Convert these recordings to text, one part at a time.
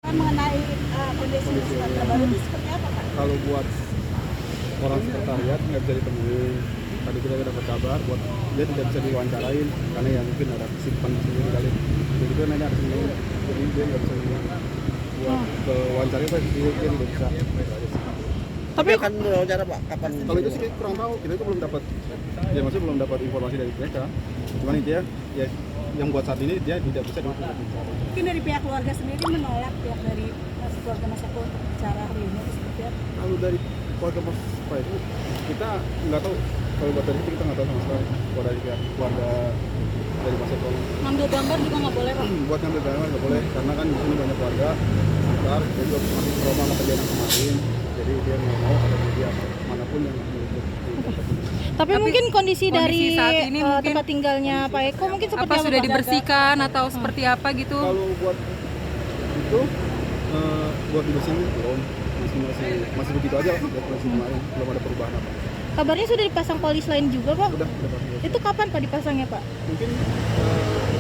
Mengenai kondisi Sumatera Baru itu seperti apa, Pak? Kalau buat orang sekretariat nggak bisa ditemuin. Tadi kita dapat kabar buat dia tidak bisa diwawancarain karena ya mungkin ada kesibukan sendiri kali. Jadi itu nanti ada sendiri. Jadi dia nggak bisa buat ke wawancara apa dia tidak bisa. Tapi akan wawancara Pak kapan? Kalau itu sih kita kurang tahu. Kita itu belum dapat. Ya maksudnya belum dapat informasi dari mereka. Cuman intinya ya yang buat saat ini dia tidak bisa diwawancara. Mungkin dari pihak keluarga sendiri menolak pihak dari keluarga Mas Eko untuk bicara hari ini itu seperti apa? Kalau dari keluarga Mas Eko itu kita nggak tahu. Kalau buat dari itu kita nggak tahu sama sekali. Kalau dari pihak keluarga dari Mas Eko. Ngambil gambar juga nggak boleh, Pak? Buat ngambil gambar nggak boleh karena kan di sini banyak keluarga sekitar dia juga masih trauma sama kejadian kemarin. Jadi dia nggak mau ada media manapun yang meliput. Tapi mungkin kondisi dari saat ini mungkin tempat tinggalnya Pak Eko mungkin seperti apa apa, sudah Pak? dibersihkan atau seperti apa gitu? Kalau buat itu buat dibersihin belum masih begitu aja lah buat kondisi kemarin belum ada perubahan apa. Kabarnya sudah dipasang polis lain juga, Pak? Udah pasti. Itu kapan Pak dipasangnya, Pak? Mungkin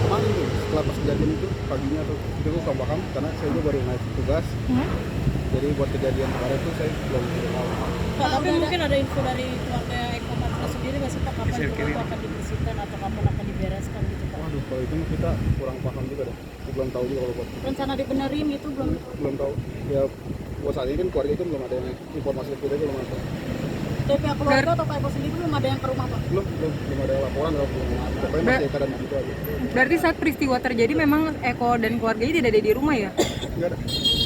kemarin tuh setelah pas kejadian itu paginya tuh itu gue kurang paham karena saya juga baru naik tugas. Jadi buat kejadian kemarin tuh saya belum tahu. Pak, tapi mungkin ada info dari keluarga Eko Patra sendiri nggak sih, Pak, kapan itu akan dibersihkan atau kapan akan dibereskan gitu, Pak? Waduh, kalau itu kita kurang paham juga deh. Belum tahu juga kalau buat Rencana dibenerin gitu belum tahu. Ya buat saat ini kan keluarga itu belum ada yang informasi ke kita itu belum ada. Dari pihak keluarga atau Pak Eko sendiri belum ada yang ke rumah, Pak? Belum ada laporan atau belum. Pokoknya masih keadaan begitu aja. Berarti saat peristiwa terjadi memang Eko dan keluarganya tidak ada di rumah ya? Enggak ada.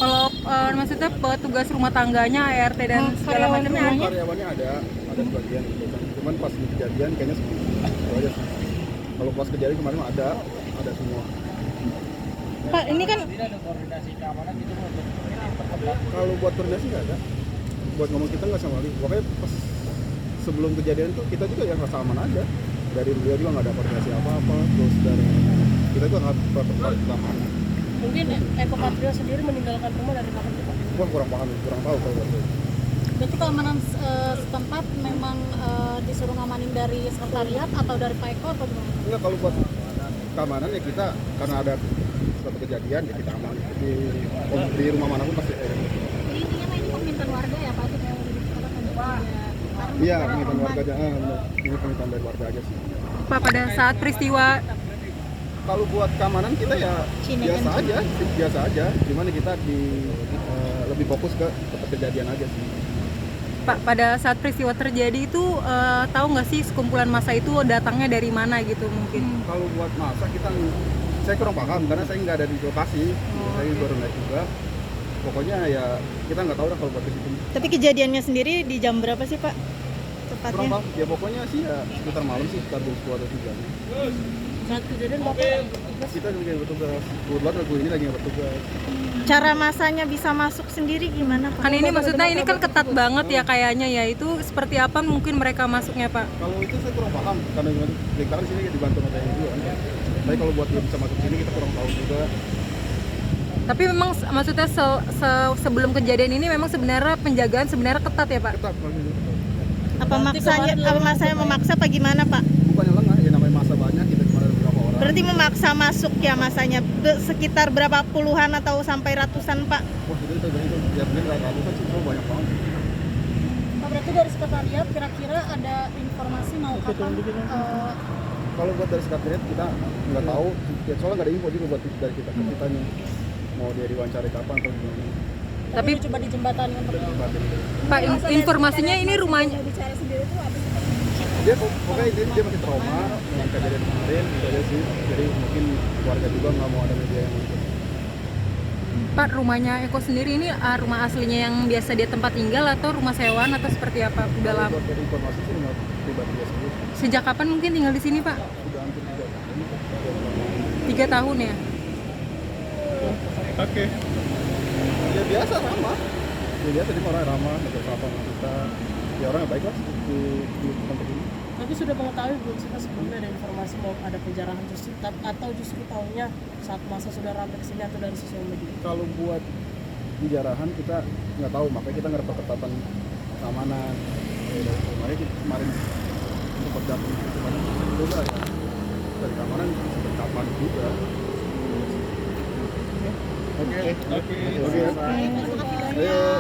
Kalau maksudnya petugas rumah tangganya, ART dan segala macamnya ada? Karyawannya ada sebagian gitu kan. Cuman pas kejadian kayaknya sepi. Itu aja sih. Kalau pas kejadian kemarin mah ada semua. Pak, ini kan Kalau buat koordinasi nggak ada. Buat ngomong kita nggak sama lagi. Pokoknya pas sebelum kejadian itu kita juga yang rasa aman aja. Dari dia juga nggak ada koordinasi apa-apa. Terus dari kita juga nggak berperkara keamanan. Mungkin Eko Patrio sendiri meninggalkan rumah dari kapan, Pak? Gua kurang paham, kurang tahu kalau itu. Berarti keamanan setempat memang disuruh ngamanin dari sekretariat atau dari Pak Eko atau gimana? Enggak, kalau buat keamanan ya kita karena ada suatu kejadian ya kita aman di rumah manapun pasti ada. Intinya ini permintaan warga ya, Pak, supaya Iya, permintaan warga aja. Ini permintaan dari warga aja sih. Pak, pada saat peristiwa Kalau buat keamanan kita ya biasa aja. Cuman kita lebih fokus ke tempat kejadian aja sih. Pak, pada saat peristiwa terjadi itu tahu nggak sih sekumpulan massa itu datangnya dari mana gitu mungkin? Kalau buat masa saya kurang paham karena saya nggak ada di lokasi. Saya baru naik juga. Pokoknya ya kita nggak tahu lah kalau buat itu. tapi kejadiannya sendiri di jam berapa sih, Pak? Kurang Tepatnya? paham. Ya pokoknya sih ya sekitar malam sih, sekitar jam 10 atau 3. saat kejadian Bapak Kita juga bertugas. Kebetulan aku ini lagi nggak bertugas. Cara masanya bisa masuk sendiri gimana, Pak? Kan ini maksudnya ini kan ketat banget ya kayaknya ya, itu seperti apa mungkin mereka masuknya Pak? Kalau itu saya kurang paham karena kita kan sini dibantu sama TNI juga. Tapi kalau buat dia bisa masuk sini kita kurang tahu juga. Tapi memang maksudnya sebelum kejadian ini memang sebenarnya penjagaan sebenarnya ketat ya Pak? Ketat masih ketat. Apa masanya memaksa apa gimana, Pak? Bukannya lengah ya, namanya masa banyak kita cuma ada beberapa orang. Berarti memaksa masuk ya masanya sekitar berapa puluhan atau sampai ratusan, Pak? Wah itu ya mungkin ratusan sih, cuma banyak banget. Pak, berarti dari sekretariat kira-kira ada informasi mau kapan Kalau buat dari sekretariat kita nggak tahu, ya, soalnya nggak ada info juga buat dari kita nih mau dia diwawancari kapan atau gimana. Tapi coba dijembatani untuk Pak, informasinya ini rumahnya bicara sendiri itu habis Dia pokoknya dia masih trauma dengan kejadian kemarin gitu aja sih. Jadi mungkin keluarga juga nggak mau ada media yang ikut. Pak, rumahnya Eko sendiri ini rumah aslinya yang biasa dia tempat tinggal atau rumah sewaan atau seperti apa? Udah lama. Buat dari informasi sih rumah pribadi dia sendiri. Sejak kapan mungkin tinggal di sini Pak? Udah hampir 3 tahun. 3 tahun ya? Oke. Ya biasa ramah. Ya biasa dia orang ramah, bersapa sama kita. Ya orang yang baik lah di tempat ini. tapi sudah mengetahui belum sih Pak sebelumnya ada informasi mau ada penjarahan justru atau justru tahunya saat masa sudah ramai kesini atau dari sosial media? Kalau buat penjarahan kita nggak tahu, makanya kita nggak ada perketatan keamanan. Makanya kita kemarin sempat datang kemarin juga ya dari keamanan sempat kapan juga. Oke. Ayo.